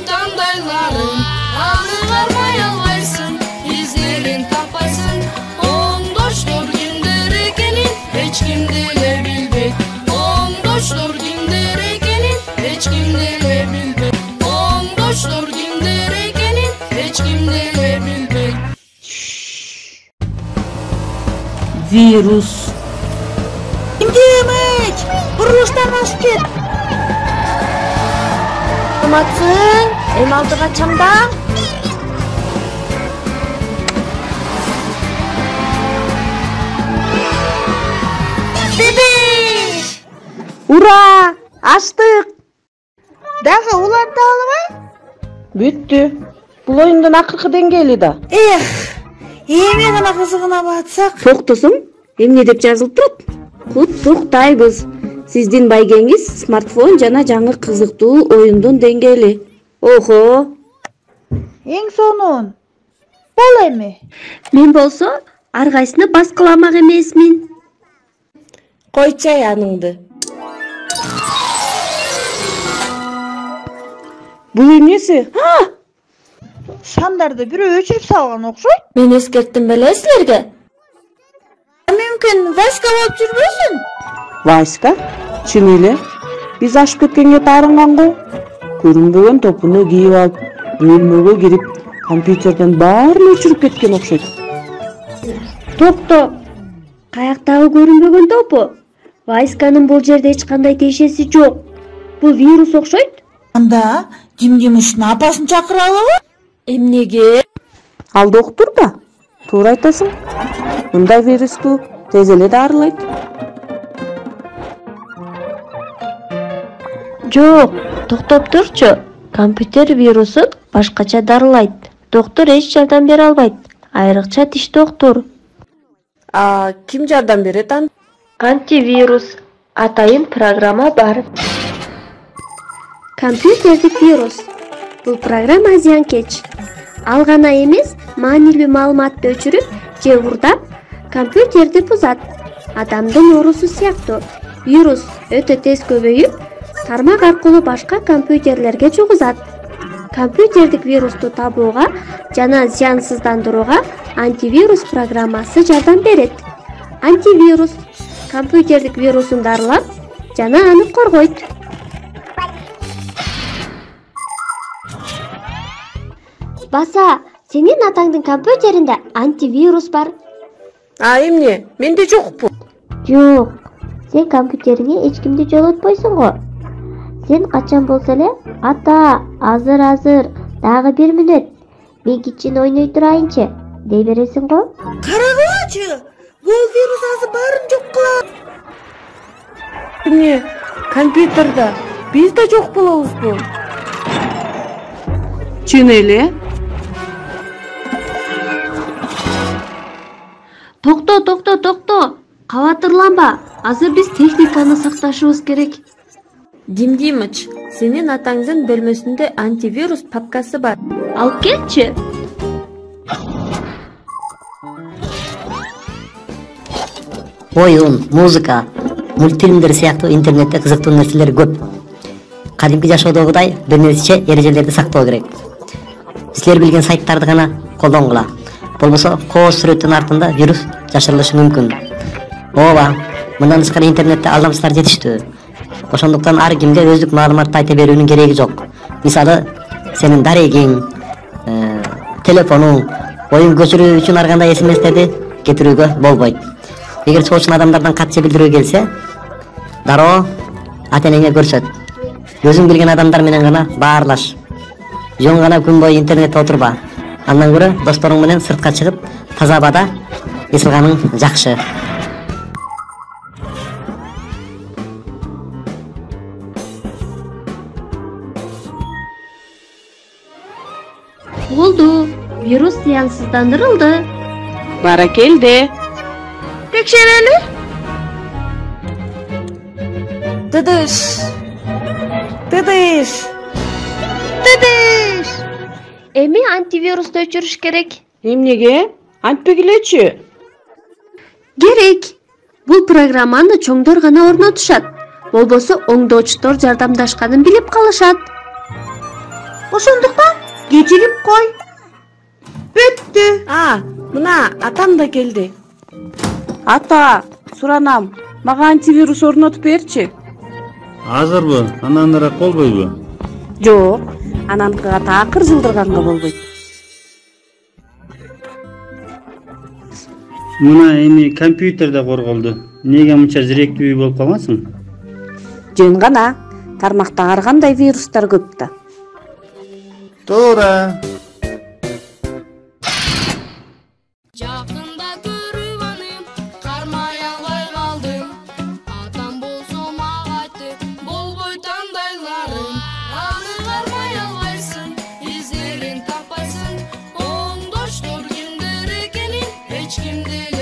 тандайларың, арыгармай албайсың, излерин таппайсың. Оңдоштор кимдер экенин эч ким деле билбейт. Оңдоштор кимдер экенин эч ким деле билбейт. Оңдоштор кимдер экенин эч ким деле билбейт. Вирус. Демек, бурулуштан ашып кет. Саламатсың? Эми алдыга чамда. Бебеш! Ура! Аштык! Дагы уланта албай? Бүттү. Бул оюндун акыркы деңгээли да. Эми гана кызыгына батсак. Токтосуң? Эмне деп жазылып турат? Куттуктайбыз. Сиздин байгеңиз смартфон жана жаңы кызыктуу оюндун деңгээли. Охо. Эң сонун. Бол эми. Мен болсо ар кайсыны баскыламак эмесмин. Койчай аныңды. Бул эмнеси? Шамдарды бирөө өчүрүп салган окшойт. Мен эскерттим беле силерге. Мүмкүн Васька болуп жүрбөсүн? Васька? Чын эле? Биз ашып кеткенге таарынган го. Көрүнбөгөн топуну кийип алып, бөлмөгө кирип, компьютерден баарын өчүрүп кеткен окшойт. Токто. Каяктагы көрүнбөгөн топу? Васьканын бул жерде эч кандай тиешеси жок. Бул вирус окшойт. Анда Димдимиштин апасын чакыра алабы? Эмнеге? Ал доктур да. Туура айтасың. Мындай вирусту тез эле дарылайт. Жок, токтоп турчу. Компьютер вирусун башкача дарылайт. Доктор эч жардам бере албайт. Айрыкча тиш доктор. Ким жардам берет анда? Антивирус. Атайын программа бар. Компьютердик вирус. Бул программа зыянкеч. Ал гана эмес, маанилүү маалыматты өчүрүп же урдап, компьютерди бузат. Адамдын оорусу сыяктуу. Вирус өтө тез көбөйүп, тармак аркылуу башка компьютерлерге жугузат. Компьютердик вирусту табууга жана зыянсыздандырууга антивирус программасы жардам берет. Антивирус компьютердик вирусун дарылап жана аны коргойт. Баса, сенин атаңдын компьютеринде антивирус бар. Эмне? Менде жокпу. Жок. Сен компьютериңе эч кимди жолотпойсуң го. Сен качан болсо эле, ата, азыр, дагы 1 мүнөт. Мен кичин ойной турайынчы, дей бересиң го. Карагылачы. Бул вирус азыр баарын жок кылат. Эмне? Компьютерде биз да жок болобузбу? Чын эле? Токто. Кабатырланба. Азыр биз техниканы сакташыбыз керек. Димдимыч, сенин атаңдын бөлмөсүндө антивирус папкасы бар. Алып келчи. Оюн, музыка, мультфильмдер сыяктуу интернетте кызыктуу нерселер көп. Кадимки жашоодогудай бир нече эрежелерди сактоо керек. Силер билген сайттарды гана колдонгула. Болбосо кооз сүрөттүн артында вирус жашырылышы мүмкүн. Ооба, мындан тышкары интернетте алдамчылар жетиштүү. Ошондуктан ар кимге өздүк маалыматты айта берүүнүн кереги жок. Мисалы, сенин дарегиң, телефонуң, оюн көчүрүү үчүн ар кандай смстерди кетирүүгө болбойт. Эгер чоочун адамдардан катча билдирүү келсе, дароо ата-энеңе көрсөт. Өзүң билген адамдар менен гана баарлаш. Жөн гана күн бою интернетте отурба. Андан көрө досторуң менен сыртка чыгып, таза абада эс алганың жакшы. Болду. Вирус зыянсыздандырылды. Баракелде. Текшерели. Тыдыш. Эми антивирусту өчүрүш керек. Эмнеге? Антпегилечи? Керек. Бул программаны чоңдор гана орнотушат. Болбосо оңдоочтор жардамдашканын билип калышат. Ошондуктан кечирип кой. Бүттү. Мына атам да келди. Ата, суранам, мага антивирус орнотуп берчи. Азырбы? Анандыраак болбойбу? Жок, ананкыга такыр жылдырганга болбойт. Мына эми компьютерде корголду. Неге мынча зиректүү болуп калгансың? Жөн гана, тармакта ар кандай вирустар көп да. Туура. Жакында көрүп аны кармай албай калдым. Атам болсо мага айтты, болбойт андайларым. Аны кармай албайсың, издерин таппайсың. Оңдоштор кимдер экенин эч ким деле